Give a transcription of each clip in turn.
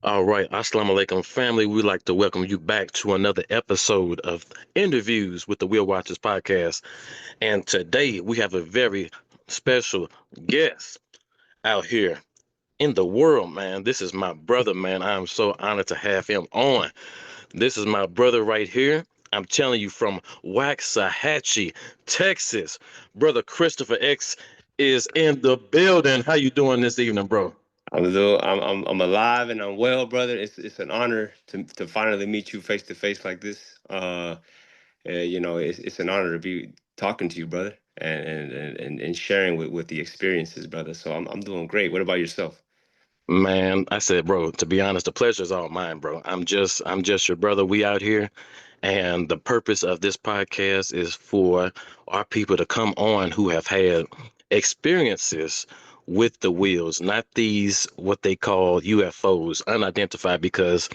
All right, Assalamu alaikum, family. We'd like to welcome you back to another episode of INNERviews with the Wheel Watchers podcast. And today we have a very special guest out here in the world, man. This is my brother, man. I am so honored to have him on. This is my brother right here. I'm telling you, from Waxahachie, Texas. Brother Christopher X is in the building. How you doing this evening, bro? I'm alive and I'm well, brother. It's an honor to finally meet you face to face like this. It's an honor to be talking to you, brother, and sharing with the experiences, brother. So I'm doing great. What about yourself? Man, I said, bro, to be honest, the pleasure is all mine, bro. I'm just your brother. We out here, and the purpose of this podcast is for our people to come on who have had experiences with the wheels, not these what they call UFOs, unidentified, because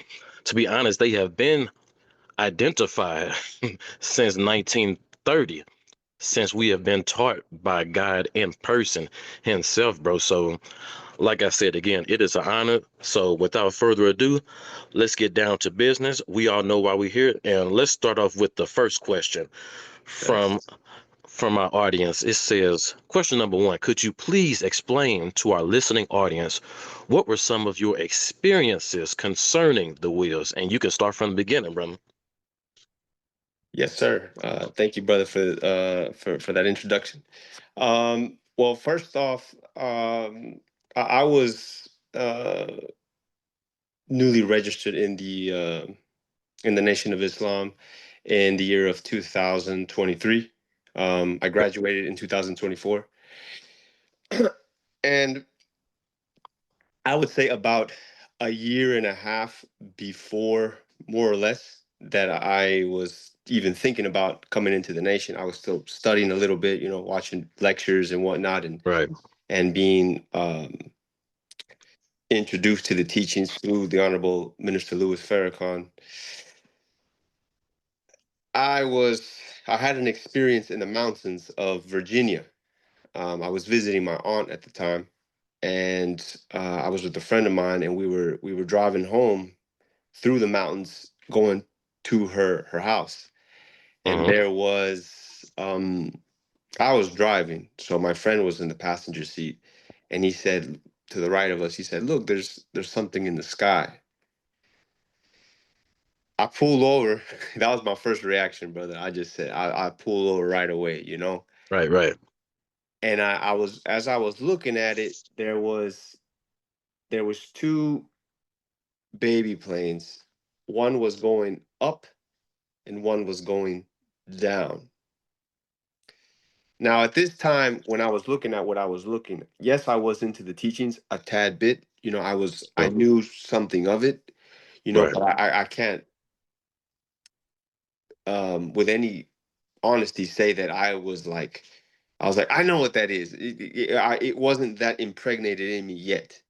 to be honest, they have been identified since 1930, since we have been taught by God in person himself, bro. So like I said again, it is an honor. So without further ado, let's get down to business. We all know why we're here, and let's start off with the first question from Yes. from our audience. It says, question number one: could you please explain to our listening audience what were some of your experiences concerning the wheels? And you can start from the beginning, brother. Yes, sir. Thank you, brother, for that introduction. Well, first off, I was newly registered in the Nation of Islam in the year of 2023. I graduated in 2024. And I would say about a year and a half before, more or less, that I was even thinking about coming into the nation. I was still studying a little bit, watching lectures and whatnot, Right. and being introduced to the teachings through the Honorable Minister Louis Farrakhan. I was I had an experience in the mountains of Virginia. I was visiting my aunt at the time, and I was with a friend of mine, and we were driving home through the mountains, going to her house, and Mm-hmm. there was I was driving, so my friend was in the passenger seat, and he said to the right of us, he said, "Look, there's something in the sky." I pulled over. That was my first reaction, brother. I just said I pulled over right away. Right. Right. And I was as I was looking at it, there was two baby planes. One was going up and one was going down. Now, at this time, when I was looking at what I was looking, yes, I was into the teachings a tad bit. I Sure. knew something of it, Right. but I can't, with any honesty, say that I was like, I know what that is. It wasn't that impregnated in me yet.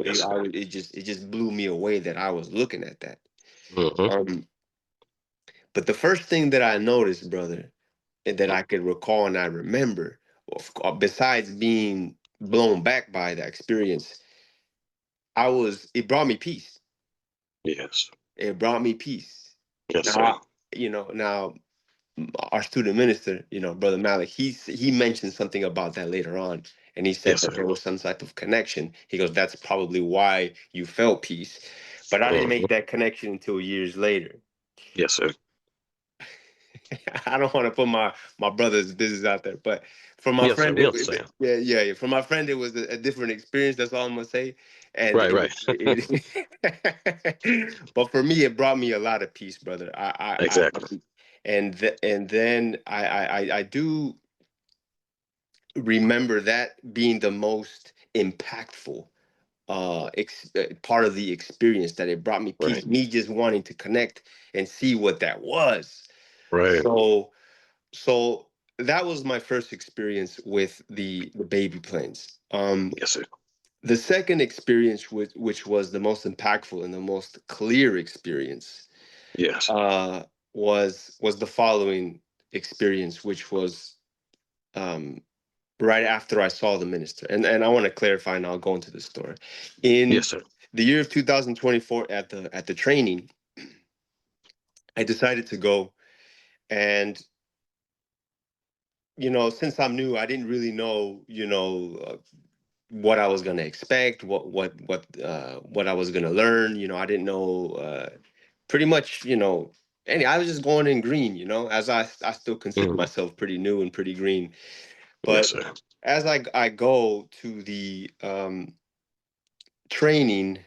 Yes, sir. It just blew me away that I was looking at that. Mm-hmm. Um, but the first thing that I noticed, brother, and that I could recall and I remember, besides being blown back by that experience, it brought me peace. Yes. It brought me peace. Yes, Now, sir. now our student minister, Brother Malik, he mentioned something about that later on. And he said Yes, that sir. there was some type of connection. He goes, that's probably why you felt peace. But I didn't Mm-hmm. make that connection until years later. Yes, sir. I don't want to put my brother's business out there, but for my Yes, sir. friend, We understand. yeah, yeah, yeah. For my friend, it was a different experience. That's all I'm gonna say. And Right. Right. but for me, it brought me a lot of peace, brother. Exactly. And then I do remember that being the most impactful part of the experience, that it brought me peace. Right. Me just wanting to connect and see what that was. Right. So so that was my first experience with the baby planes. Yes, sir. The second experience, which was the most impactful and the most clear experience, Yes. uh, was the following experience, which was um, right after I saw the minister. And I want to clarify, and I'll go into the story. Yes, In sir. the year of 2024 at the training, I decided to go. And since I'm new, I didn't really know, what I was going to expect, what I was going to learn. I didn't know pretty much, I was just going in green, as I still consider Mm. myself pretty new and pretty green. Yes, But sir. as I go to the training,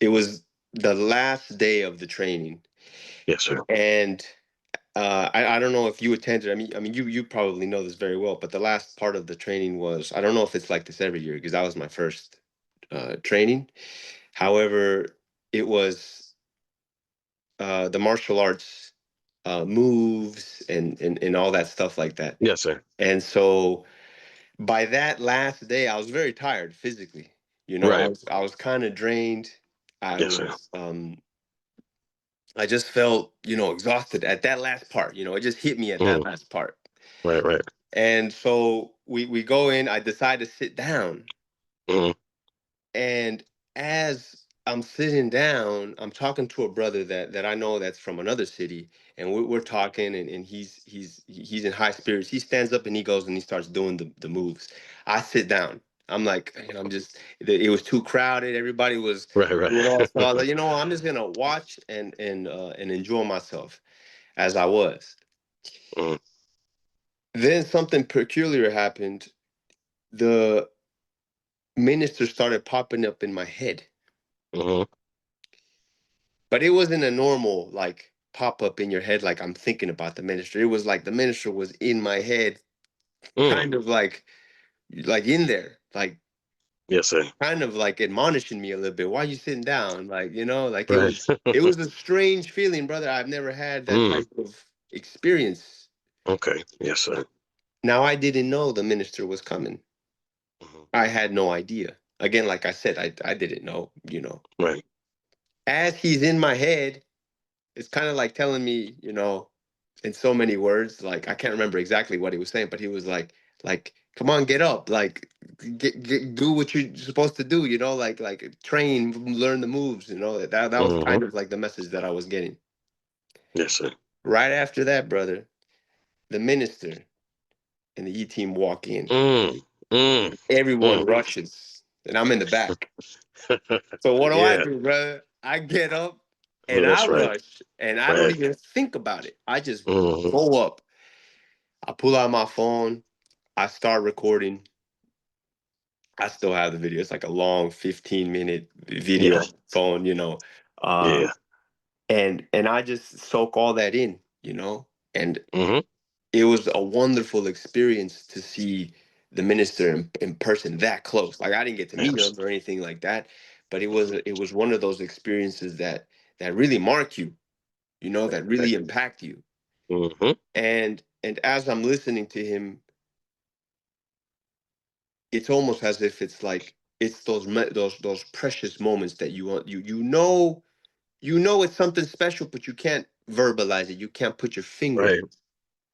it was the last day of the training. Yes, sir. And I don't know if you attended. I mean, you probably know this very well. But the last part of the training was, I don't know if it's like this every year, because that was my first training. However, it was the martial arts moves and all that stuff like that. Yes, sir. And so by that last day, I was very tired physically. I Right. was kind of drained. I Yes, sir. was I just felt, exhausted at that last part. It just hit me at that Mm. last part. Right, right. And so we go in, I decide to sit down. Mm. And as I'm sitting down, I'm talking to a brother that I know that's from another city, and we're talking, and he's in high spirits. He stands up and he goes and he starts doing the moves. I sit down. I'm like, I'm just. It was too crowded. Everybody was Right, doing all. right. So I was like, I'm just gonna watch and enjoy myself as I was. Mm. Then something peculiar happened. The minister started popping up in my head. Mm-hmm. But it wasn't a normal like pop up in your head like I'm thinking about the minister. It was like the minister was in my head, Mm. kind of like in there, like Yes, sir. kind of like admonishing me a little bit. Why you sitting down? Like, like it Right. was it was a strange feeling, brother. I've never had that Mm. type of experience. Okay. Yes, sir. Now I didn't know the minister was coming. Hmm. I had no idea. Again, like I said, I didn't know. Right. As he's in my head, it's kind of like telling me, in so many words, like I can't remember exactly what he was saying, but he was like, come on, get up, like, do what you're supposed to do, like train, learn the moves, that was Hmm. kind of like the message that I was getting. Yes, sir. Right after that, brother, the minister and the E team walk in. Mm. Mm. Everyone Mm. rushes, and I'm in the back. So what do I Yeah. do, brother? I get up Oh, and I that's right. rush, and I don't Right. even think about it. I just Hmm. go up. I pull out my phone. I start recording. I still have the video. It's like a long 15-minute video Yeah. on the phone, uh, Yeah. and I just soak all that in, and Hmm. it was a wonderful experience to see the minister in person that close. Like I didn't get to meet him or anything like that, but it was one of those experiences that really mark you, that really impact you. Hmm. And as I'm listening to him, it's almost as if it's like it's those precious moments that you want you know it's something special, but you can't verbalize it. You can't put your finger on Right. it.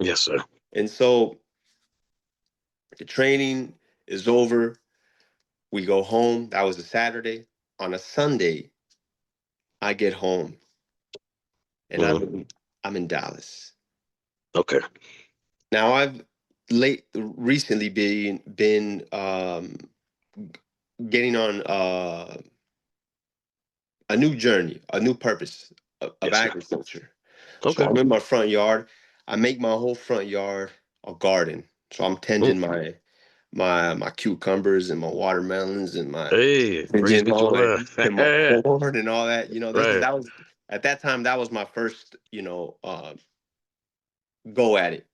Yes, sir. And so the training is over. We go home. That was a Saturday. On a Sunday, I get home and Hmm. I'm in Dallas. Okay. Now I've late recently been getting on a new journey, a new purpose of Yes, sir. agriculture. So Okay. I'm in my front yard. I make my whole front yard a garden. So I'm Mm. tending my cucumbers and my watermelons and my Hey, praise and be to all that and my Allah. corn and all that. Right. That was at that time that was my first go at it.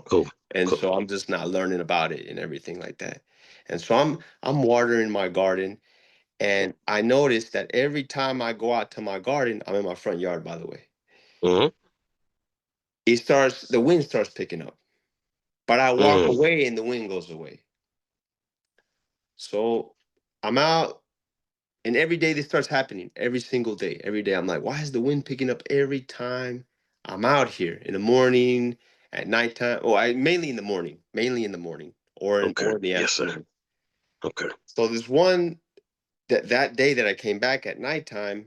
Cool. And Cool. so I'm just not learning about it and everything like that. And so I'm watering my garden. And I noticed that every time I go out to my garden, I'm in my front yard, by the way, Hmm. the wind starts picking up. But I walk Mm. away and the wind goes away. So I'm out, and every day this starts happening. Every single day. Every day I'm like, why is the wind picking up every time I'm out here in the morning, at nighttime? Oh, I mainly in the morning or in Okay. the Yes, sir. afternoon. Okay. So this one that day that I came back at nighttime,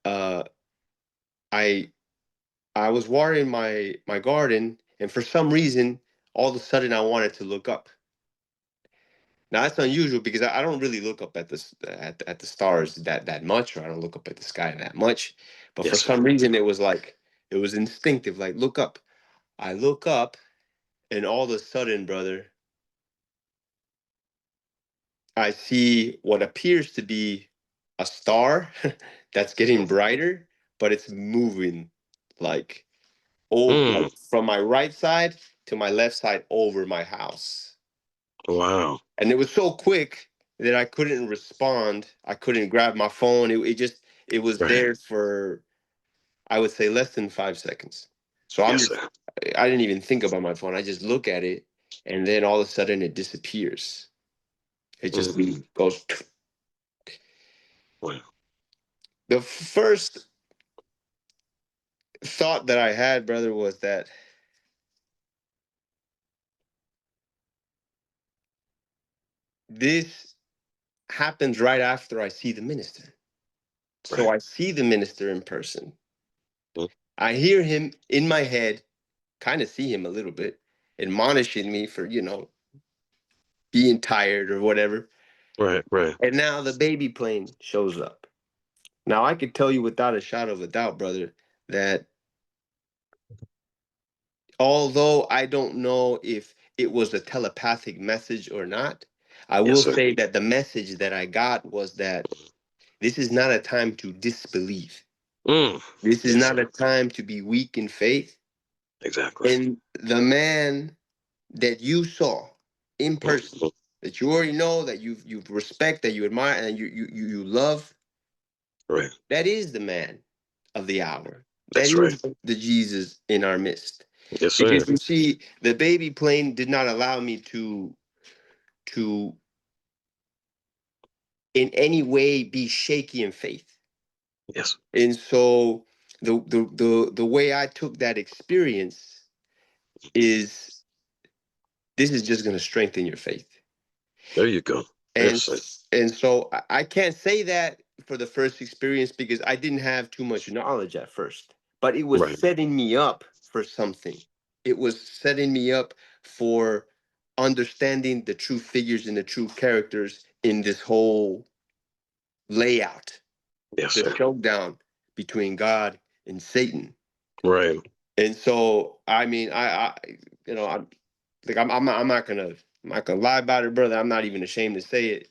uh, I I was watering my garden, and for some reason, all of a sudden, I wanted to look up. Now that's unusual because I don't really look up at the stars that much, or I don't look up at the sky that much. But for Yes, sir. some reason, it was like it was instinctive, like look up. I look up, and all of a sudden, brother, I see what appears to be a star that's getting brighter, but it's moving like like Mm. from my right side to my left side over my house. Wow. And it was so quick that I couldn't respond. I couldn't grab my phone. It just it was Right. there for, I would say, less than 5 seconds. So Yes, sir. I didn't even think about my phone. I just look at it, and then all of a sudden it disappears. It just Mm. goes. Wow. The first thought that I had, brother, was that this happens right after I see the minister. So Right. I see the minister in person. Mm. I hear him in my head, kind of see him a little bit, admonishing me for, being tired or whatever. Right. Right. And now the baby plane shows up. Now I could tell you without a shadow of a doubt, brother, that although I don't know if it was a telepathic message or not, I Yes, will sir. say that the message that I got was that this is not a time to disbelieve. Mm. This is Yes, not sir. a time to be weak in faith. Exactly. And the man that you saw in person, Mm. that you already know, that you respect, that you admire, and you love, Right. that is the man of the hour. That That's right. is the Jesus in our midst. Yes, sir. Because you see, the baby plane did not allow me to in any way be shaky in faith. Yes. And so the way I took that experience is, this is just going to strengthen your faith. There you go. and Yes, sir. and so I can't say that for the first experience because I didn't have too much knowledge at first, but it was Right. setting me up for something. It was setting me up for understanding the true figures and the true characters in this whole layout, Yes, the sir. showdown between God and Satan. Right. And so, I mean, I'm like, I'm not gonna lie about it, brother. I'm not even ashamed to say it.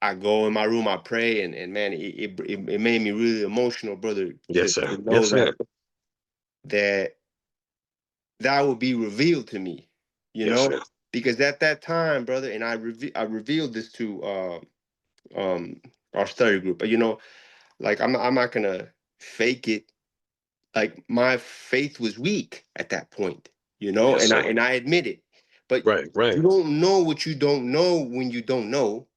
I go in my room, I pray, and man, it made me really emotional, brother, Yes, sir. to know Yes, sir. that that will be revealed to me, Yes, sir. because at that time, brother, and I revealed this to um our study group, but like I'm not gonna fake it. Like my faith was weak at that point, Yes, and I sir. and I admit it. But Right. Right. you don't know what you don't know when you don't know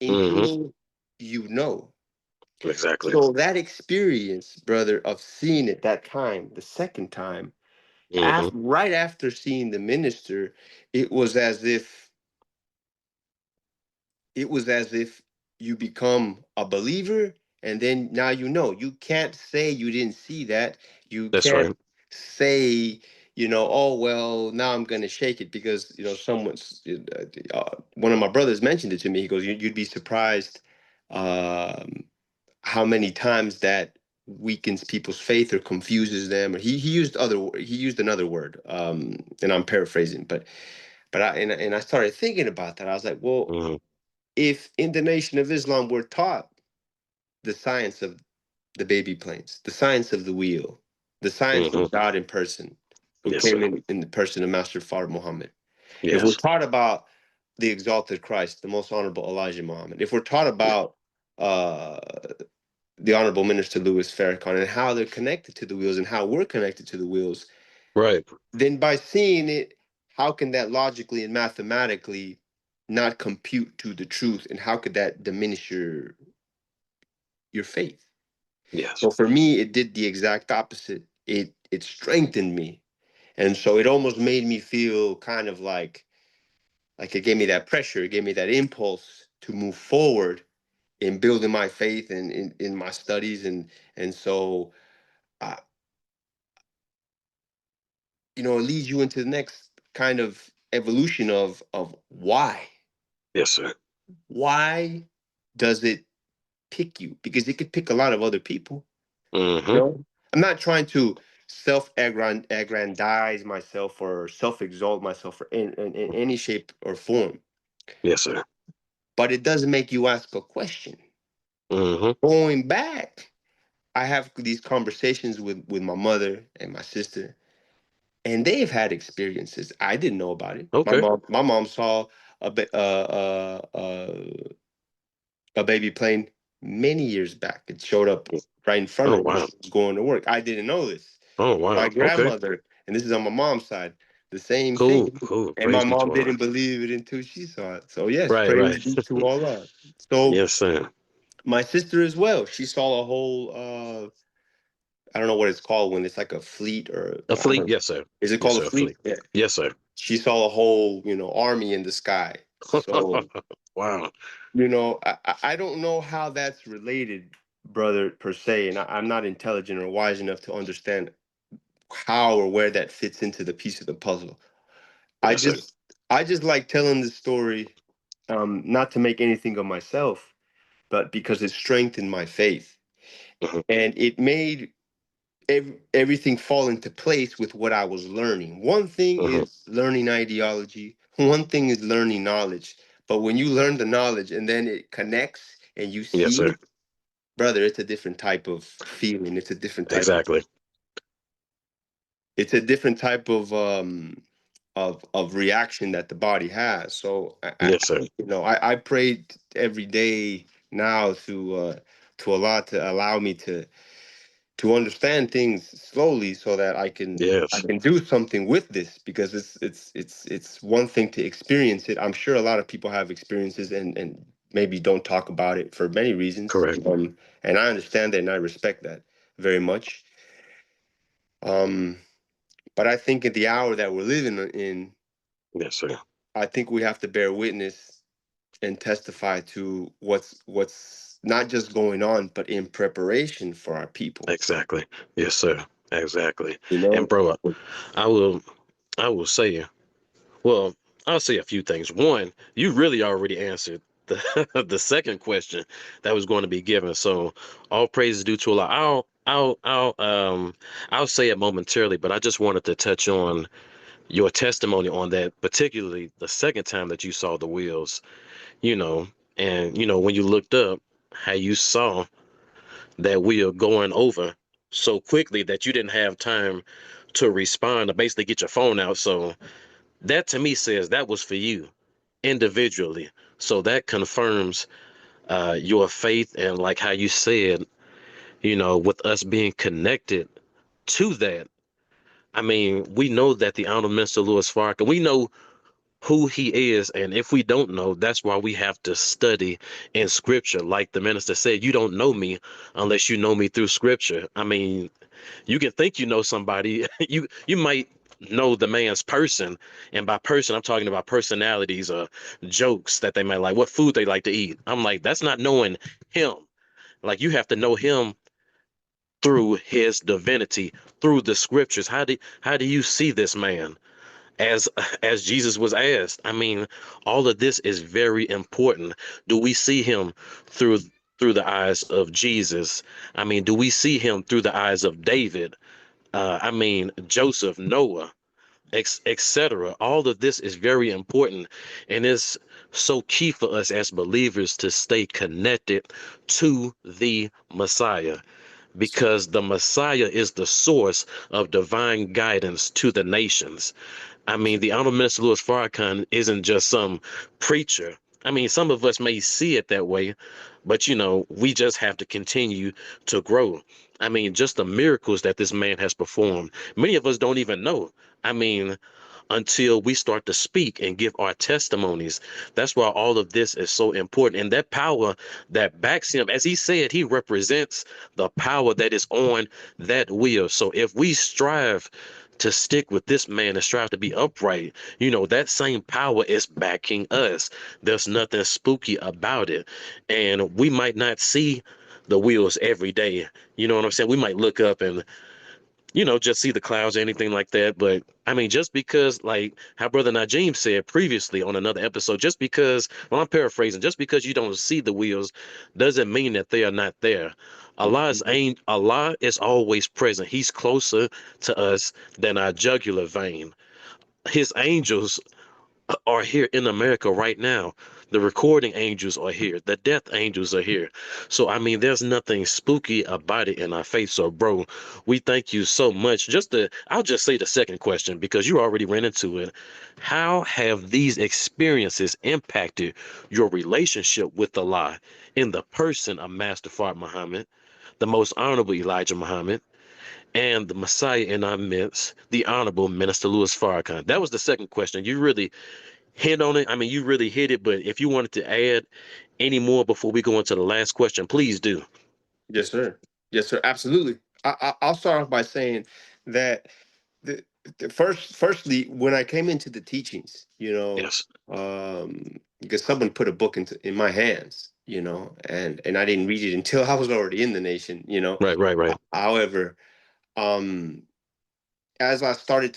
Mm-hmm. until you know. Exactly. So that experience, brother, of seeing it that time, the second time, Mm-hmm. right after seeing the minister, it was as if it was as if you become a believer, and then now you can't say you didn't see that. You That's can't right. say, oh well, now I'm gonna shake it because one of my brothers mentioned it to me. He goes, You'd be surprised um, how many times that weakens people's faith or confuses them. Or he used another word, and I'm paraphrasing, but I started thinking about that. I was like, well, Mm-hmm. if in the Nation of Islam we're taught the science of the baby planes, the science of the wheel, the science Mm-hmm. of God in person, who Yes, came sir. in the person of Master Father Muhammad, if we're Yes. taught about the exalted Christ, the most honorable Elijah Muhammad, if we're taught about uh, the honorable Minister Louis Farrakhan and how they're connected to the wheels and how we're connected to the wheels, Right. then by seeing it, how can that logically and mathematically not compute to the truth, and how could that diminish your faith? Yes. So for me, it did the exact opposite. It strengthened me, and so it almost made me feel kind of like it gave me that pressure, it gave me that impulse to move forward, in building my faith and in my studies. And so uh, it leads you into the next kind of evolution of Yes, sir. why does it pick you? Because it could pick a lot of other people. Mm-hmm. I'm not trying to aggrandize myself or self-exalt myself in any shape or form, Yes, sir. but it does make you ask a question. Mm-hmm. Going back, I have these conversations with my mother and my sister, and they've had experiences I didn't know about it. My Okay. mom saw a a baby plane many years back. It showed up right in front Oh, of her when wow. she was going to work. I didn't know this. Oh, My wow. Okay. grandmother, and this is on my mom's side, the same Cool. thing. Cool. And my Praise be to mom Allah. didn't believe it until she saw it. So yes, Right, praise right. be to Allah. So Yes, sir. my sister as well. She saw a whole I don't know what it's called when it's like a fleet or A I fleet? don't. Yes, sir. Is it Yes, called a sir. A fleet? fleet. Yeah. Yes, sir. She saw a whole army in the sky. So Wow. I don't know how that's related, brother, per se, and I'm not intelligent or wise enough to understand how or where that fits into the piece of the puzzle. I Yes, sir. just I just like telling the story, not to make anything of myself, but because it strengthened my faith Mm-hmm. and it made everything fall into place with what I was learning. One thing Mm-hmm. is learning ideology. One thing is learning knowledge. But when you learn the knowledge and then it connects and you Yes, see sir. it, brother, it's a different type of feeling. It's a different type of Exactly. it's a different type of reaction that the body has. So Yes, sir. I pray every day now to Allah to allow me to understand things slowly so that I Yes. can do something with this, because it's one thing to experience it. I'm sure a lot of people have experiences and maybe don't talk about it for many reasons. Correct. And I understand that and I respect that very much. Um, but I think in the hour that we're living in, Yes, sir. I think we have to bear witness and testify to what's not just going on, but in preparation for our people. Exactly. Yes, sir. Exactly. You And know, bro, I will I will say, well, I'll say a few things. One, you really already answered the the second question that was going to be given. So all praise is due to Allah. I'll say it momentarily, but I just wanted to touch on your testimony on that, particularly the second time that you saw the wheels, you know, and when you looked up, how you saw that wheel going over so quickly that you didn't have time to respond to basically get your phone out. So that to me says that was for you individually. So that confirms your faith, and like how you said, with us being connected to that. I mean, we know that the Honorable Minister Louis Farrakhan, we know who he is, and if we don't know, that's why we have to study in Scripture. Like the minister said, you don't know me unless you know me through Scripture. I mean, you can think you know somebody. You might know the man's person, and by person I'm talking about personalities or jokes that they might like, what food they like to eat. I'm like, that's not knowing him. Like, you have to know him through his divinity, through the scriptures. How do you see this man? as as Jesus was asked. I mean, all of this is very important. Do we see him through the eyes of Jesus? I mean, do we see him through the eyes of David? I mean, Joseph, Noah, etc. All of this is very important, and it's so key for us as believers to stay connected to the Messiah, because the Messiah is the source of divine guidance to the nations. I mean, the Honorable Minister Louis Farrakhan isn't just some preacher. I mean, some of us may see it that way, but we just have to continue to grow. I mean, just the miracles that this man has performed, many of us don't even know. I mean, until we start to speak and give our testimonies. That's why all of this is so important. And that power that backs him, as he said, he represents the power that is on that wheel. So if we strive to stick with this man and strive to be upright, that same power is backing us. There's nothing spooky about it. And we might not see the wheels every day. You know what I'm saying? We might look up and just see the clouds or anything like that. But I mean, just because, like how Brother Najim said previously on another episode, just because, well, I'm paraphrasing, just because you don't see the wheels doesn't mean that they are not there. Allah is always present. He's closer to us than our jugular vein. His angels are here in America right now. The recording angels are here. The death angels are here. So, I mean, there's nothing spooky about it in our faith. So, bro, we thank you so much. I'll just say the second question because you already ran into it. How have these experiences impacted your relationship with Allah in the person of Master Fard Muhammad, the most honorable Elijah Muhammad, and the Messiah in our midst, the Honorable Minister Louis Farrakhan? That was the second question. You really hit on it. I mean, you really hit it, but if you wanted to add any more before we go into the last question, please do. Yes, sir. Yes, sir. Absolutely. I'll start off by saying that the, firstly, when I came into the teachings, Yes. because someone put a book in my hands, and I didn't read it until I was already in the nation. Right, right, right. However, um, as I started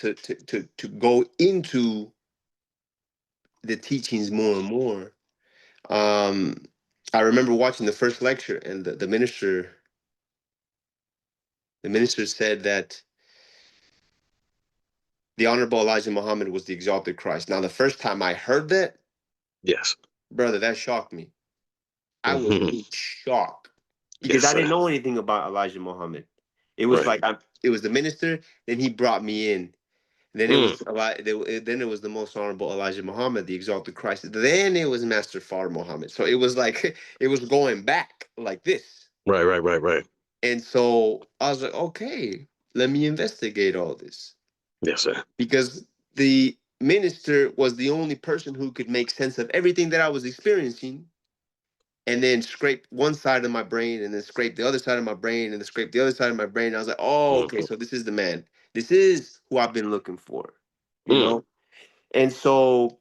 to go into the teachings more and more, um, I remember watching the first lecture, and the minister said that the Honorable Elijah Muhammad was the exalted Christ. Now, the first time I heard that, Yes. brother, that shocked me. I was Hmm. in shock Yes, because I sir. didn't know anything about Elijah Muhammad. It was Right. like it was the minister, then he brought me in. Then it Mm. was then it was the most honorable Elijah Muhammad, the exalted Christ. Then it was Master Fard Muhammad. So it was like it was going back like this. Right, right, right, right. And so I was like, okay, let me investigate all this. Yes, sir. Because the minister was the only person who could make sense of everything that I was experiencing and then scrape one side of my brain and then scrape the other side of my brain and then scrape the other side of my brain. I was like, oh, okay, Hmm. so this is the man. This is who I've been looking for, you Mm. know? And so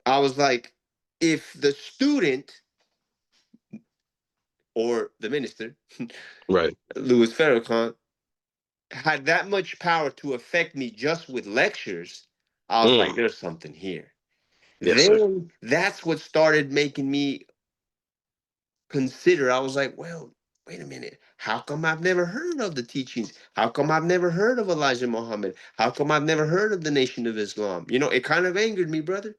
I was like, if the student or the minister, Right. Louis Farrakhan, had that much power to affect me just with lectures, I was like, Mm. there's something here. Yes, sir. Then that's what started making me consider. I was like, well, wait a minute. How come I've never heard of the teachings? How come I've never heard of Elijah Muhammad? How come I've never heard of the Nation of Islam? It kind of angered me, brother.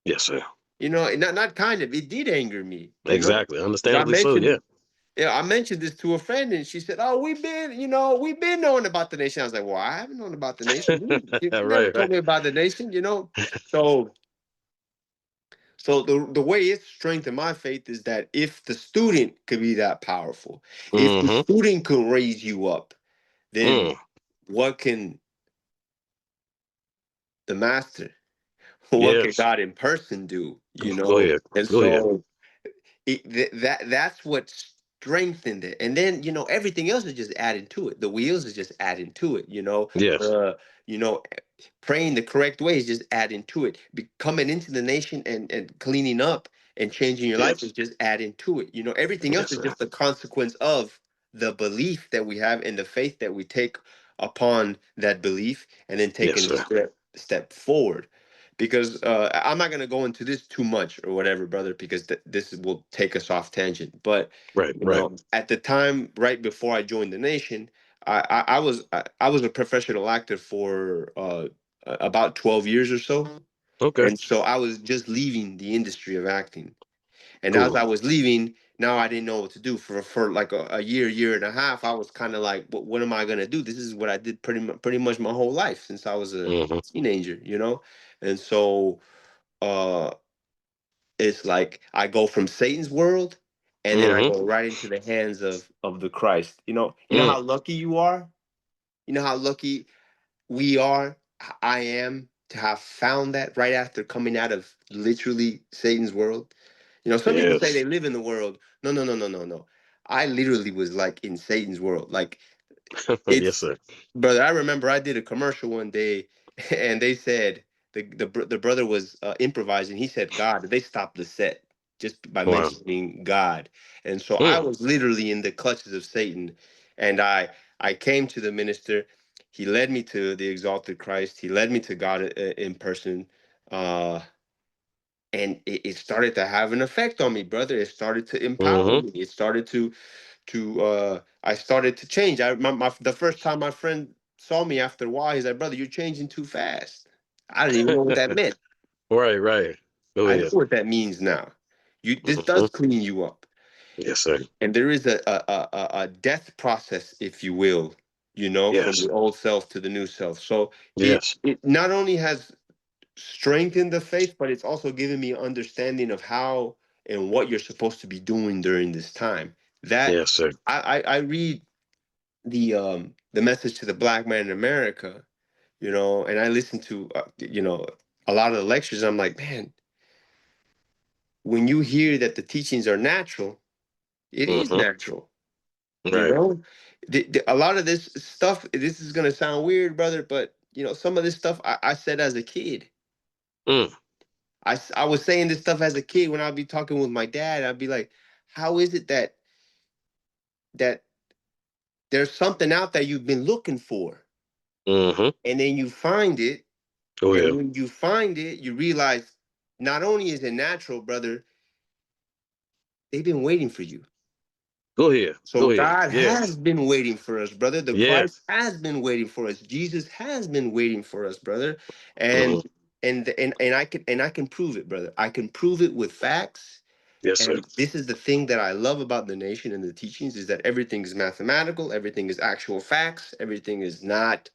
Yes, sir. Not kind of. It did anger me. Exactly. Because I Understandably so. mentioned, Yeah. yeah, I mentioned this to a friend, and she said, "Oh, we've been knowing about the nation." I was like, "Well, I haven't known about the nation. You never Right, told right. me about the nation." So So the way it's strengthened my faith is that if the student could be that powerful, if the Mm-hmm. student could raise you up, then Mm. what can the master, what can Yes. God in person do? Go ahead. And Go ahead. so that's what strengthened it, and then everything else is just adding to it. The wheels is just adding to it. Yes. You know praying the correct way is just adding to it. Coming into the nation and cleaning up and changing your life is Yes. just adding to it. Everything else Yes, is sir. just the consequence of the belief that we have and the faith that we take upon that belief, and then Yes, taking a sir. step forward. Because I'm not going to go into this too much or whatever, brother, because this will take us off tangent. But Right, right. at the time, right before I joined the nation, I was a professional actor for about 12 years or so. Okay. And so I was just leaving the industry of acting. And as Cool. I was leaving, now I didn't know what to do for like a year and a half. I was kind of like, what am I gonna do? This is what I did pretty much my whole life since I was a Mm-hmm. teenager. And so uh it's like I go from Satan's world and then I Mm-hmm. go right into the hands of the Christ. You know Mm. how lucky you are? You know how lucky we are, I am, to have found that right after coming out of literally Satan's world. Some people say Yes. they live in the world. No, no, no, no, no, no. I literally was like in Satan's world. Like Yes, It's sir. brother. I remember I did a commercial one day, and they said the brother was improvising. He said God. They stopped the set just by Wow. mentioning God, and so I Mm, was literally in the clutches of Satan. And I came to the minister. He led me to the exalted Christ. He led me to God in person. Uh, and it started to have an effect on me, brother. It started to empower mm-hmm. me. It started to I started to change. The first time my friend saw me after a while, he's like, "Brother, you're changing too fast." I didn't even know what that meant. Right, right. Go I know ahead. what that means now. This Hmm. does clean you up, Yes, sir. and there is a death process, if you will, from Yes, the old self to the new self. So yes, it not only has strengthened the faith, but it's also given me understanding of how and what you're supposed to be doing during this time. That yes, sir. I read the message to the black man in America, and I listen to a lot of the lectures. I'm like, man, when you hear that the teachings are natural, it is Hmm. natural. You Right. know, a lot of this stuff. This is gonna sound weird, brother, but some of this stuff I said as a kid. Mm, I was saying this stuff as a kid when I'd be talking with my dad. I'd be like, how is it that there's something out there you've been looking for, hmm. and then you find it, Go and ahead. when you find it, you realize not only is it natural, brother, they've been waiting for you. Go ahead. So Go ahead. God has Yes, been waiting for us, brother. The Christ yes. has been waiting for us. Jesus has been waiting for us, brother. And Hmm. and I can prove it, brother. I can prove it with facts. Yes, sir. And this is the thing that I love about the nation and the teachings is that everything is mathematical, everything is actual facts, everything is not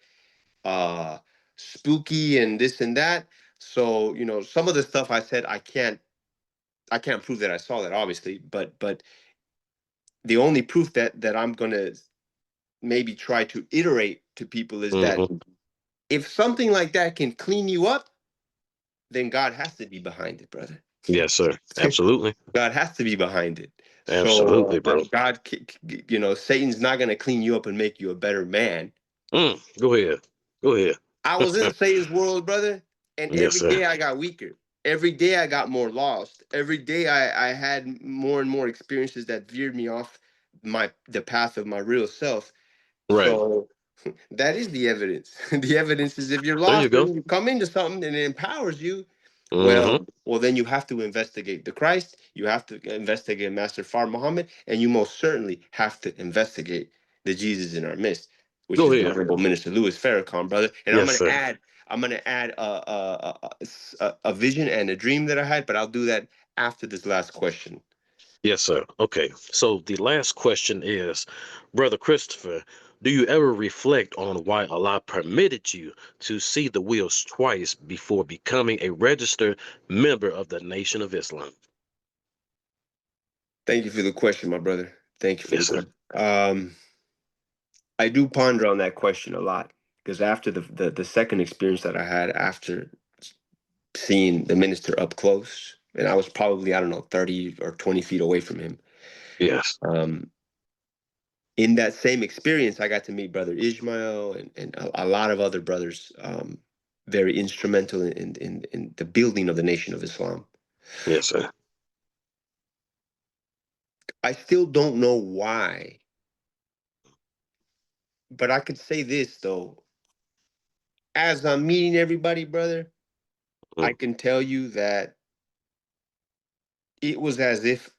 uh spooky and this and that. So, some of the stuff I said I can't prove that I saw that obviously, but the only proof that I'm going to maybe try to iterate to people is that Hmm. if something like that can clean you up, then God has to be behind it, brother. Yes, sir. Absolutely. God has to be behind it. So Absolutely, bro. God, Satan's not going to clean you up and make you a better man. Go ahead. Go ahead. I was in Satan's world, brother, and Yes, every sir. day I got weaker. Every day I got more lost. Every day I had more and more experiences that veered me off the path of my real self. Right. So that is the evidence. The evidence is if you're There you lost go. and you come into something and it empowers you, Hmm. well, then you have to investigate the Christ. You have to investigate Master Fard Muhammad, and you most certainly have to investigate the Jesus in our midst, which Go is the ahead. Honorable Minister Louis Farrakhan, brother. And Yes, sir. I'm gonna add a vision and a dream that I had, but I'll do that after this last question. Yes, sir. Okay. So the last question is, Brother Christopher, do you ever reflect on why Allah permitted you to see the wheels twice before becoming a registered member of the Nation of Islam? Thank you for the question, my brother. Thank you for the Yes, sir. question. I do ponder on that question a lot because after the second experience that I had after seeing the minister up close, and I was probably, I don't know, 30 or 20 feet away from him. Yes. Um, in that same experience, I got to meet Brother Ishmael and a lot of other brothers, very instrumental in the building of the Nation of Islam. Yes, sir. I still don't know why, but I could say this though. As I'm meeting everybody, brother, I Mm. can tell you that it was as if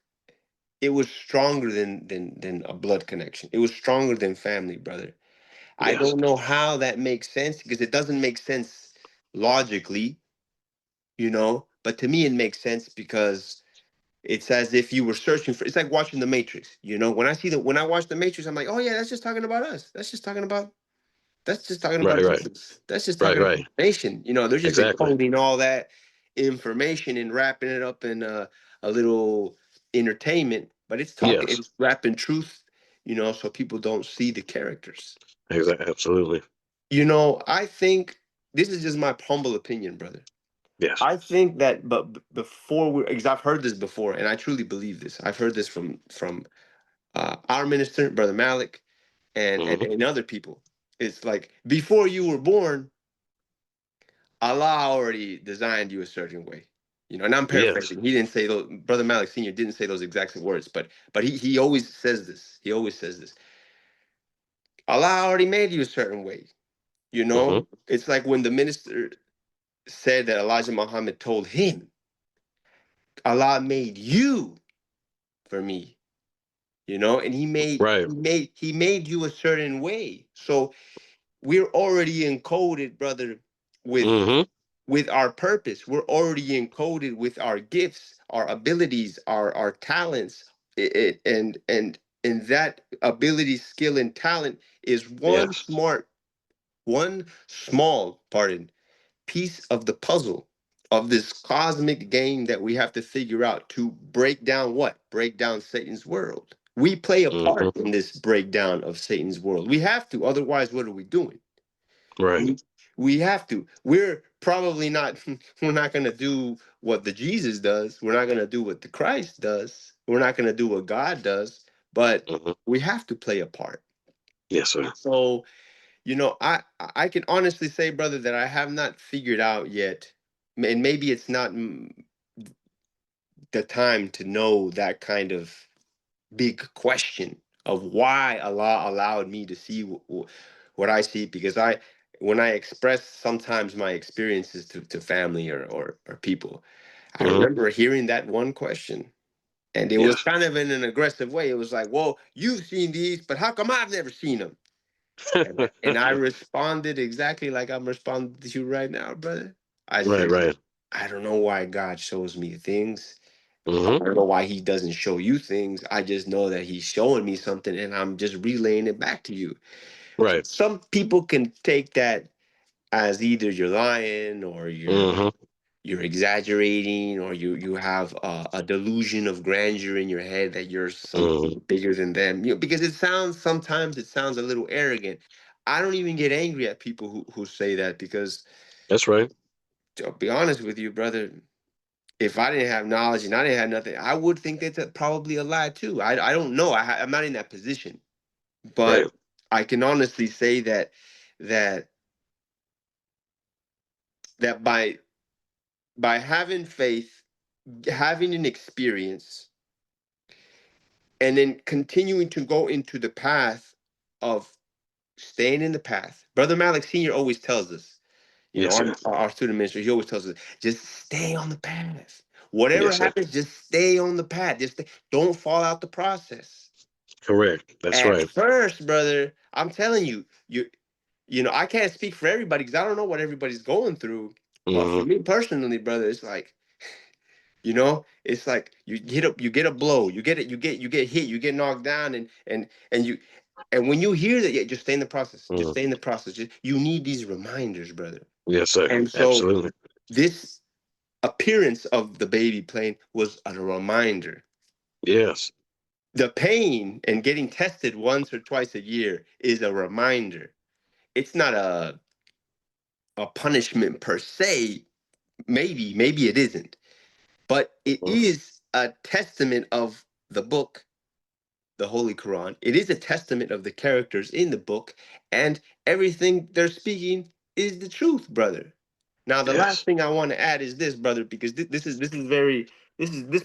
it was stronger than a blood connection. It was stronger than family, brother. I Yes. don't know how that makes sense because it doesn't make sense logically, but to me it makes sense because it's as if you were searching for it's like watching the Matrix, when I watch the Matrix, I'm like, oh yeah, that's just talking about us. That's just talking about Right, right, Jesus. That's just right, talking about right. the nation. They're just Exactly. encoding all that information and wrapping it up in a little entertainment, but Yes. it's wrapping truth, so people don't see the characters. Exactly. Absolutely. I think this is just my humble opinion, brother. Yes. I think that, but before because I've heard this before, and I truly believe this. I've heard this from our minister, Brother Malik, and other people. It's like before you were born, Allah already designed you a certain way. You know, and I'm Yes. paraphrasing. He didn't say those. Brother Malik Senior didn't say those exact words, but he always says this. He always says this. Allah already made you a certain way. You Mm-hmm. know, it's like when the minister said that Elijah Muhammad told him, Allah made you for me. You know, and Right. he made you a certain way. So we're already encoded, brother, with Mm-hmm. our purpose. We're already encoded with our gifts, our abilities, our talents. And that ability, skill, and talent is Yes. one small, pardon, piece of the puzzle of this cosmic game that we have to figure out to break down what? Break down Satan's world. We play a Mm-hmm. part in this breakdown of Satan's world. We have to. Otherwise, what are we doing? Right. We have to. We're probably not, we're not going to do what the Jesus does. We're not going to do what the Christ does. We're not going to do what God does, but Mm-hmm. we have to play a part. Yes, sir. So, you know, I can honestly say, brother, that I have not figured out yet, and maybe it's not the time to know that kind of big question of why Allah allowed me to see what I see, because when I express sometimes my experiences to family or people, I Mm-hmm. remember hearing that one question, and it was Yes. kind of in an aggressive way. It was like, well, you've seen these, but how come I've never seen them? And I responded exactly like I'm responding to you right now, brother. I Right. said, Right. I don't know why God shows me things. I Mm-hmm. don't know why he doesn't show you things. I just know that he's showing me something and I'm just relaying it back to you. Right. Some people can take that as either you're lying or Mm-hmm. you're exaggerating, or you have a delusion of grandeur in your head that you're Mm-hmm. something bigger than them. You know, because sometimes it sounds a little arrogant. I don't even get angry at people who say that, because That's right. to be honest with you, brother, if I didn't have knowledge and I didn't have nothing, I would think that's probably a lie too. I don't know. I'm not in that position, Right. but I can honestly say that that by having faith, having an experience, and then continuing to go into the path of staying in the path. Brother Malik Senior always tells us, you know, Yes, sir. our student minister, he always tells us, just stay on the path. Whatever Yes, sir. happens, just stay on the path. Don't fall out the process. Correct. That's At right. first, brother, I'm telling you, you know, I can't speak for everybody because I don't know what everybody's going through. But for Mm-hmm. me personally, brother, it's like, you know, it's like you get a blow, you get hit, you get knocked down, and when you hear that, yeah, just stay in the process. Just Mm-hmm. stay in the process. You need these reminders, brother. Yes, sir. And so Absolutely. this appearance of the baby plane was a reminder. Yes. The pain and getting tested once or twice a year is a reminder. It's not a punishment per se. Maybe it isn't, but it Mm-hmm. is a testament of the book, the Holy Quran. It is a testament of the characters in the book, and everything they're speaking is the truth, brother. Now, the last Yes. thing I want to add is this, brother, because this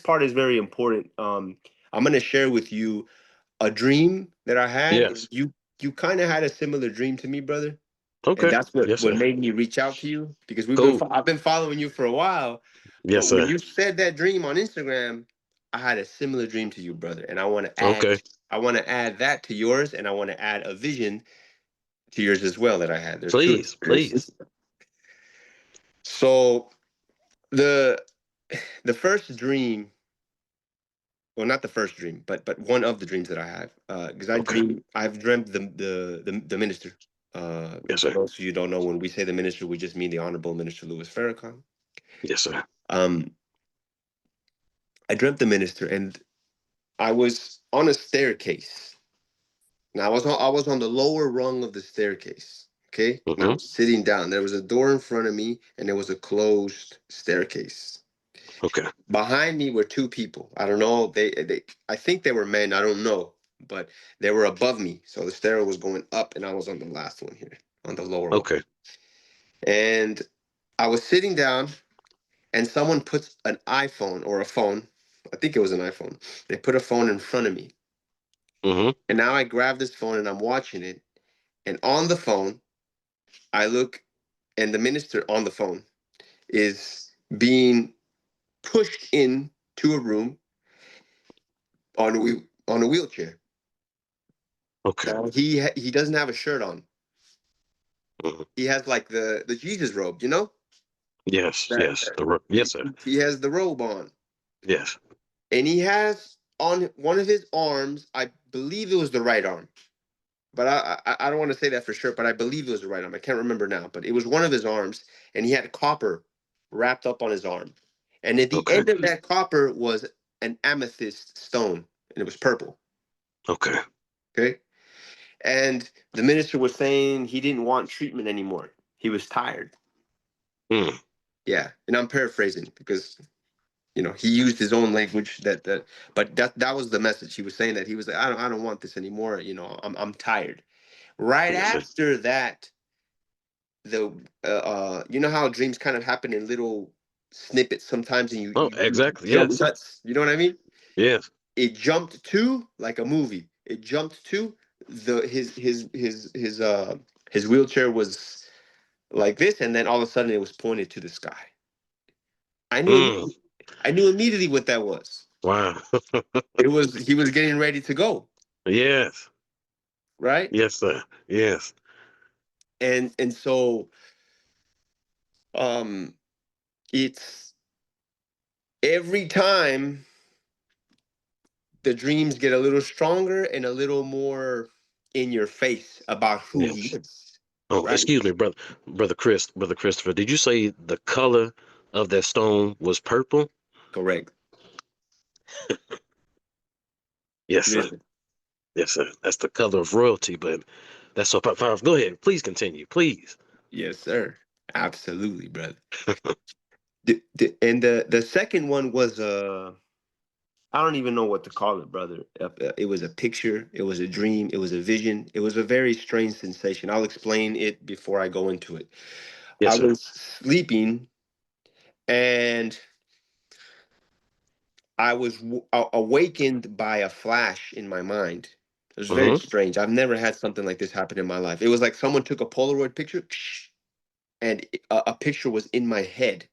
part is very important. I'm gonna share with you a dream that I had, and Yes. you kind of had a similar dream to me, brother. And Okay. that's what Yes, sir. made me reach out to you, because Cool. I've been following you for a while. Yes, But when sir. you said that dream on Instagram, I had a similar dream to you, brother. And Okay. I want to add that to yours, and I want to add a vision to yours as well that I had. There's two Please. Please. experiences. So the first dream, well, not the first dream, but one of the dreams that I have, because Okay. I've dreamt the minister. Yes, For sir. those of you who don't know, when we say the minister, we just mean the Honorable Minister Louis Farrakhan. Yes, sir. Um, I dreamt the minister, and I was on a staircase. Now I was on the lower rung of the staircase. Okay, and I Mm-hmm. was sitting down. There was a door in front of me, and there was a closed staircase. Okay. Behind me were two people. I don't know. They I think they were men. I don't know. but they were above me. So the stairwell was going up, and I was on the last one here, on the lower one. Okay. And I was sitting down, and someone puts an iPhone or a phone. I think it was an iPhone. They put a phone in front of me. Mm-hmm. And now I grab this phone and I'm watching it. And on the phone, I look, and the minister on the phone is being pushed in to a room on a wheelchair. Okay. Now he doesn't have a shirt on. Hmm. He has like the Jesus robe, Yes. that, Yes. that Yes, sir. he has the robe on, Yes. and he has on one of his arms. I believe it was the right arm, but I don't want to say that for sure. But I believe it was the right arm. I can't remember now, but it was one of his arms, and he had copper wrapped up on his arm, and at the Okay. end of that copper was an amethyst stone, and it was purple. Okay. Okay. And the minister was saying he didn't want treatment anymore. He was tired. Mm. Yeah. And I'm paraphrasing because he used his own language but that was the message. He was saying that he was like, I don't want this anymore. I'm tired. Right Yes, sir. after that, the you know how dreams kind of happen in little snippets sometimes, and Oh, you exactly. jump Yes. cuts. You know what I mean? Yes. It jumped to like a movie. It jumped to the his wheelchair was like this, and then all of a sudden it was pointed to the sky. I knew Mm. immediately, I knew immediately what that was. Wow. He was getting ready to go, Yes. right? Yes, sir. Yes. And so um it's every time the dreams get a little stronger and a little more in your face about who he Yes. is, Oh, right? excuse me, brother Christopher. Did you say the color of that stone was purple? Correct. Yes, sir. Listen. Yes, sir. That's the color of royalty, but that's so powerful. Go ahead. Please continue. Please. Yes, sir. Absolutely, brother. And the second one was I don't even know what to call it, brother. It was a picture, it was a dream, it was a vision. It was a very strange sensation. I'll explain it before I go into it. Yes, I sir. was sleeping, and I was awakened by a flash in my mind. It was very Mm-hmm. strange. I've never had something like this happen in my life. It was like someone took a Polaroid picture, and a picture was in my head,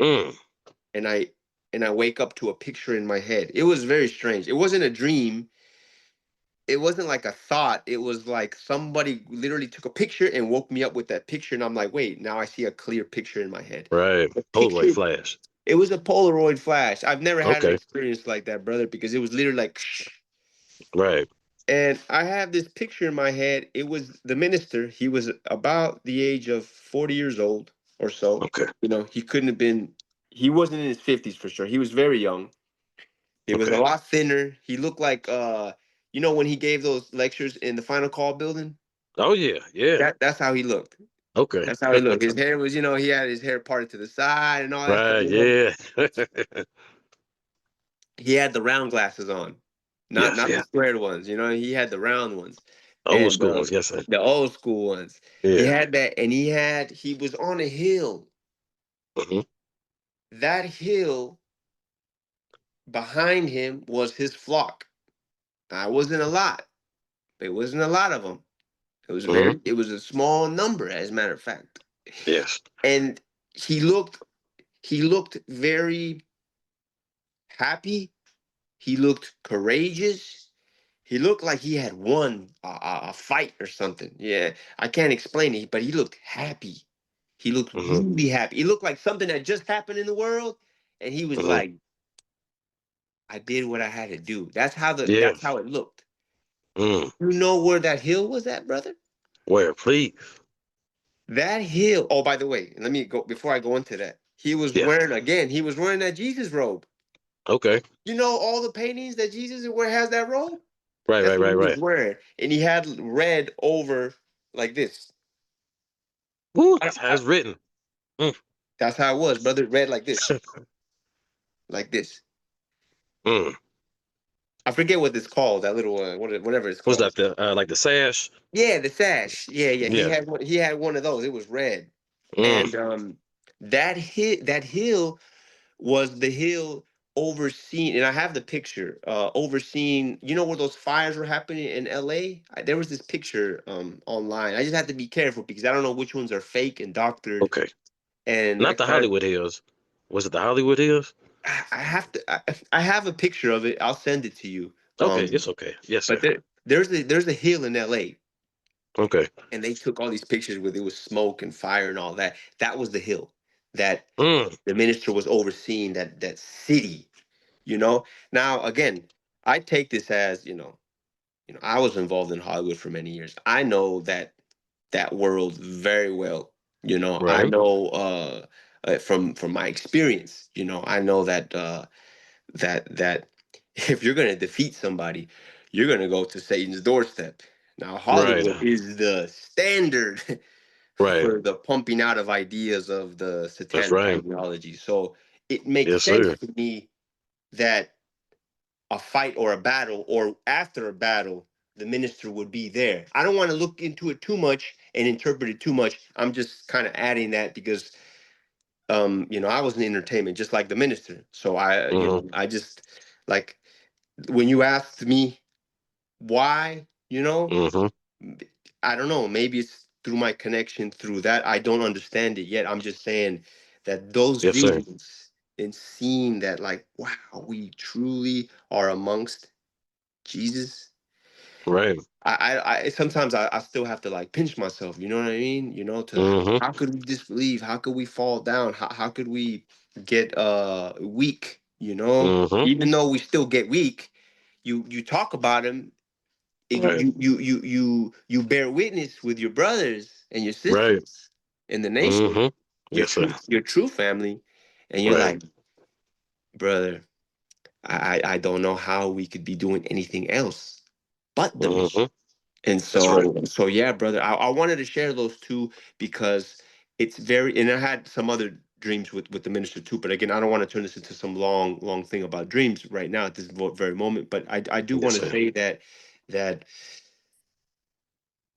Mm. and I wake up to a picture in my head. It was very strange. It wasn't a dream. It wasn't like a thought. It was like somebody literally took a picture and woke me up with that picture, and I'm like, wait, now I see a clear picture in my head. Right. The Polaroid picture, flash. it was a Polaroid flash. I've never had an Okay. experience like that, brother, because it was literally like, Right. and I have this picture in my head. It was the minister. He was about the age of 40 years old or so. Okay. He couldn't have been, he wasn't in his 50s for sure. He was very young. He was a Okay. lot thinner. He looked like when he gave those lectures in the Final Call building. Oh yeah. Yeah. That's how he looked. Okay. That's how he looked. His hair was, he had his hair parted to the side and all that stuff. Right. Yeah. He had the round glasses on, not Yes. not the Yeah. squared ones. He had the round ones, Old and school ones. Yes, sir. the old school ones. He Yeah. had that, and he was on a hill. Mm-hmm. That hill behind him was his flock. I wasn't a lot. It wasn't a lot of them. Mm-hmm. It was a small number, as a matter of fact. Yes. And he looked very happy. He looked courageous. He looked like he had won a fight or something. Yeah, I can't explain it, but he looked happy. He looked Mm-hmm. really happy. He looked like something that just happened in the world, and he was Mm-hmm. like, "I did what I had to do." That's Yes. how it looked. Mm. You know where that hill was at, brother? Where, please? That hill. Oh, by the way, let me go before I go into that. Yeah. He was wearing that Jesus robe. Okay. You know all the paintings that Jesus where has that robe? Right. That's Right. what Right. he was Right. wearing. And he had red over like this. Woo. I, That's how I, it's written. Mm. that's how it was, brother. Red like this. Like this. Mm. I forget what it's called. That little whatever it's Was called. that the like the sash? Yeah, the sash. Yeah, yeah. He Yeah. had one. He had one of those. It was red, Mm. and that hill was the hill overseen, and I have the picture overseeing. You know where those fires were happening in L.A. There was this picture online. I just had to be careful because I don't know which ones are fake and doctored, Okay. and I Not the kind of Hollywood Hills. Was it the Hollywood Hills? I have to. I have a picture of it. I'll send it to you. Okay, it's okay. Yes, But sir. there's a hill in L.A. Okay. and they took all these pictures where there was smoke and fire and all that. That was the hill that Mm. the minister was overseeing. That city. You know. Now again, I take this as I was involved in Hollywood for many years. I know that world very well. I Right. know from my experience. I know that if you're going to defeat somebody, you're going to go to Satan's doorstep. Now, Right. Hollywood is the standard Right. for the pumping out of ideas of the That's satanic right. ideology. So it makes Yes, sense sir. to me that a fight or a battle, or after a battle, the minister would be there. I don't want to look into it too much and interpret it too much. I'm just kind of adding that because I was in entertainment just like the minister. So Mm-hmm. I just like when you asked me why, Mm-hmm. I don't know, maybe it's through my connection through that. I don't understand it yet. I'm just saying that those Yes, sir. visions and seeing that, like, wow, we truly are amongst Jesus. Right. I sometimes I still have to like pinch myself, you know what I mean? To Mm-hmm. how could we disbelieve? How could we fall down? How could we get weak? Mm-hmm. Even though we still get weak, you talk about him, and Right. you bear witness with your brothers and your Right. sisters in the nation, Mm-hmm. your Yes, sir. true family, and you're Right. like, brother, I don't know how we could be doing anything else but the mission. Mm-hmm. And That's right. so yeah, brother, I wanted to share those two because it's very, and I had some other dreams with the minister too. But again, I don't want to turn this into some long thing about dreams right now at this very moment. But I do Yes, want to sir. say that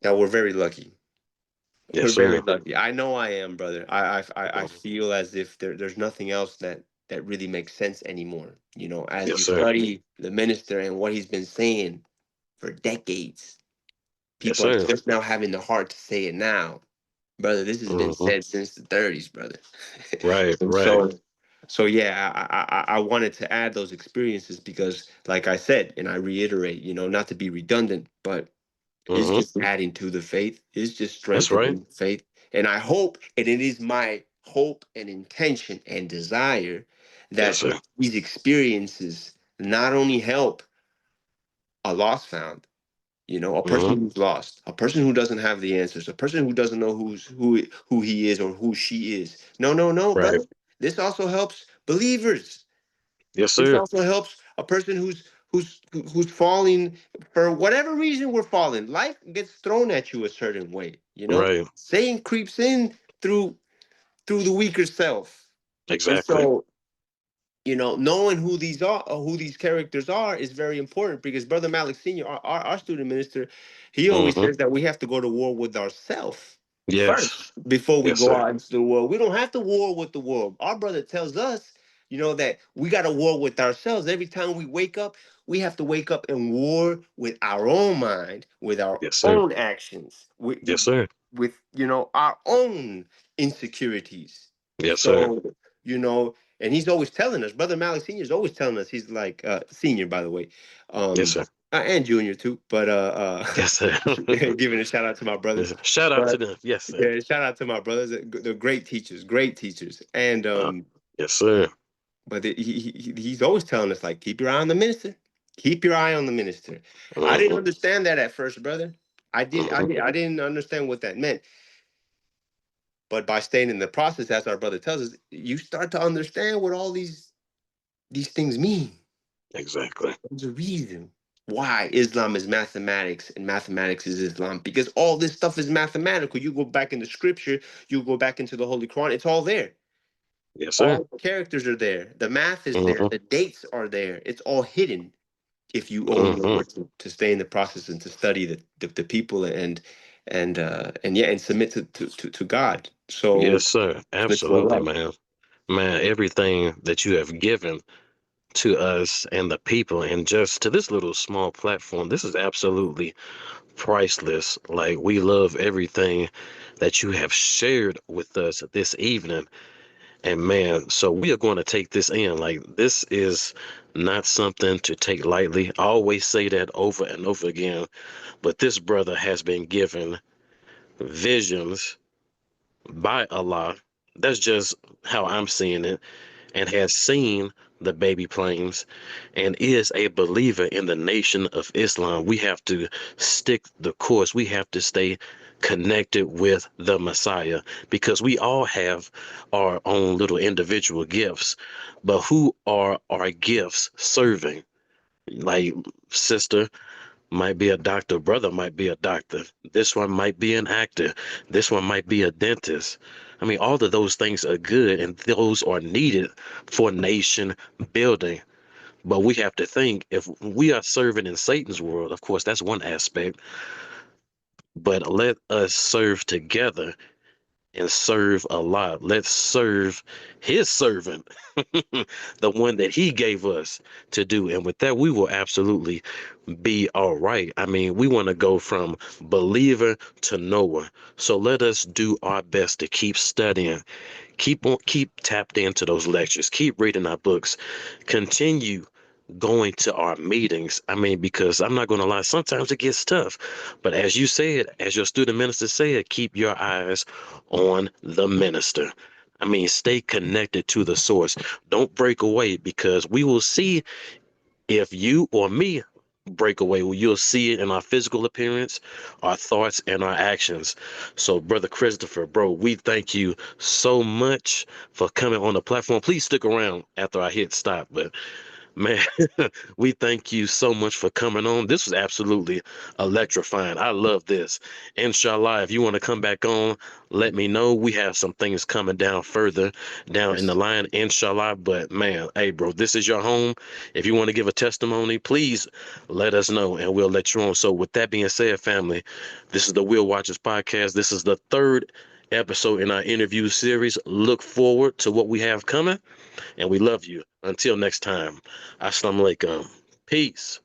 that we're very lucky. Yes, We're very sir. lucky. I know I am, brother. I Mhm. feel as if there's nothing else that really makes sense anymore. As Yes, you sir. study the minister and what he's been saying for decades, Yes, people are sir. just now having the heart to say it now. Brother, this has been Mm-hmm. said since the 30s, brother. Right. And Right. so yeah, I wanted to add those experiences because, like I said, and I reiterate, not to be redundant, but it's Mm-hmm. just adding to the faith. It's just That's right. strengthening faith. And I hope, and it is my hope and intention and desire Yes, that sir. these experiences not only help a lost found, a Mm-hmm. person who's lost, a person who doesn't have the answers, a person who doesn't know who he is or who she is. No, no, no, Right. brother. This also helps believers. Yes, This sir. also helps a person who's falling for whatever reason we're falling. Life gets thrown at you a certain way. Right. Satan creeps in through the weaker self, and Exactly. so knowing who these are, or who these characters are, is very important because Brother Malik Senior, our student minister, he always Mm-hmm. says that we have to go to war with ourselves Yes. first before we Yes, go sir. out into the world. We don't have to war with the world. Our brother tells us, that we got to war with ourselves. Every time we wake up, we have to wake up and war with our own mind, with our Yes, sir. own actions, with Yes, sir. our own insecurities. Yes, sir. So, and he's always telling us, Brother Malik Senior is always telling us, he's like senior, by the way, Yes, um, sir. and junior too, but Yes, sir. giving a shout out to my Yes, brothers. sir. Shout out to But them. Yes, sir. yeah, shout out to my brothers. They're great teachers, and Uh, yes, sir. but he's always telling us, like, keep your eye on the minister, keep your eye on the minister. I didn't Mm-hmm. understand that at first, brother. Mm-hmm. I didn't understand what that meant. But by staying in the process, as our brother tells us, you start to understand what all these things mean. Exactly. There's a reason why Islam is mathematics and mathematics is Islam, because all this stuff is mathematical. You go back into scripture, you go back into the Holy Quran, it's all there. Yes, sir. All the characters are there. The math is there. Mm-hmm. The dates are there. It's all hidden. if you only know Hmm. where to stay in the process and to study the people and yeah, and submit to God. Yes, So sir. submit to Absolutely, Allah. man. Man, everything that you have given to us and the people and just to this little small platform, this is absolutely priceless. Like, we love everything that you have shared with us this evening. And man, so we are going to take this in. Like, this is not something to take lightly. I always say that over and over again, but this brother has been given visions by Allah. That's just how I'm seeing it, and has seen the baby planes and is a believer in the nation of Islam. We have to stick the course. We have to stay connected with the Messiah because we all have our own little individual gifts. But who are our gifts serving? Like, sister might be a doctor, brother might be a doctor, this one might be an actor, this one might be a dentist. I mean, all of those things are good and those are needed for nation building. But we have to think, if we are serving in Satan's world, of course, that's one aspect, but let us serve together and serve a lot. Let's serve his servant, the one that he gave us to do. And with that, we will absolutely be all right. I mean, we want to go from believer to knower. So let us do our best to keep studying, keep tapped into those lectures, keep reading our books, continue going to our meetings. I mean, because I'm not going to lie, sometimes it gets tough. But as you said, as your student minister said, keep your eyes on the minister. I mean, stay connected to the source. Don't break away because we will see if you or me break away. Well, you'll see it in our physical appearance, our thoughts, and our actions. So, Brother Christopher, bro, we thank you so much for coming on the platform. Please stick around after I hit stop. But man, we thank you so much for coming on. This was absolutely electrifying. I love this. Inshallah, if you want to come back on, let me know. We have some things coming down further down in the Yes. line, inshallah. But man, hey, bro, this is your home. If you want to give a testimony, please let us know and we'll let you on. So, with that being said, family, this is the Wheel Watchers podcast. This is the third episode in our interview series. Look forward to what we have coming and we love you. Until next time, assalamu alaikum. Peace.